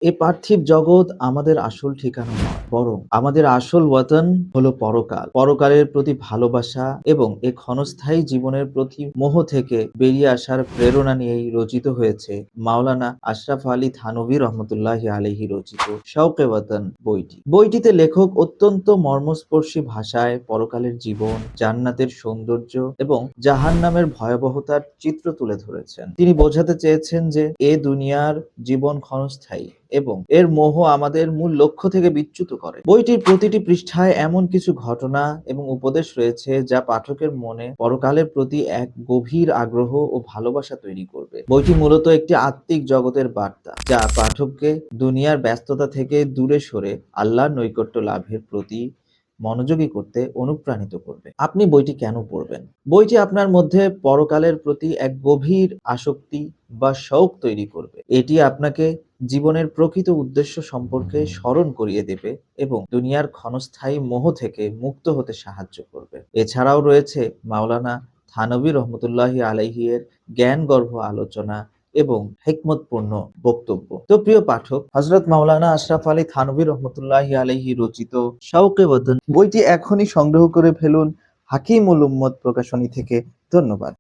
এই পার্থিব জগৎ আমাদের আসল ঠিকানা নয়, বরং আমাদের আসল ওয়াতন হলো পরকাল। পরকালের প্রতি ভালোবাসা এবং এ ক্ষণস্থায়ী জীবনের প্রতি মোহ থেকে বেরিয়ে আসার প্রেরণা নিয়েই রচিত হয়েছে মাওলানা আশরাফ আলী থানভী রহমতুল্লাহি আলাইহি রচিত শওকে ওয়াতন বইটি। বইটিতে লেখক অত্যন্ত মর্মস্পর্শী ভাষায় পরকালের জীবন, জান্নাতের সৌন্দর্য এবং জাহান্নামের ভয়াবহতার চিত্র তুলে ধরেছেন। তিনি বোঝাতে চেয়েছেন যে এ দুনিয়ার জীবন ক্ষণস্থায়ী এবং এর মোহ আমাদের মূল লক্ষ্য থেকে বিচ্যুত করে। বইটির প্রতিটি পৃষ্ঠায় এমন কিছু ঘটনা এবং উপদেশ রয়েছে যা পাঠকের মনে পরকালের প্রতি এক গভীর আগ্রহ ও ভালোবাসা তৈরি করবে। বইটি মূলত একটি আত্মিক জগতের বার্তা, যা পাঠককে দুনিয়ার ব্যস্ততা থেকে দূরে সরে আল্লাহর নৈকট্য লাভের প্রতি মনোযোগী করতে অনুপ্রাণিত করবে। আপনি বইটি কেন পড়বেন? বইটি আপনার মধ্যে পরকালের প্রতি এক গভীর আসক্তি বা শৌক তৈরি করবে। এটি আপনাকে জীবনের প্রকৃত উদ্দেশ্য সম্পর্কে স্মরণ করিয়ে দেবে এবং দুনিয়ার ক্ষণস্থায়ী মোহ থেকে মুক্ত হতে সাহায্য করবে। এছাড়াও রয়েছে মাওলানা থানভী রহমতুল্লাহি আলাইহি এর জ্ঞানগর্ভ আলোচনা এবং হিকমতপূর্ণ বক্তব্য। তো প্রিয় পাঠক, হযরত মাওলানা আশরাফ আলী থানভী রহমতুল্লাহি আলাইহি রচিত শওকে ওয়াতন বইটি এখনই সংগ্রহ করে ফেলুন হাকিমুল উম্মত প্রকাশনী থেকে। ধন্যবাদ।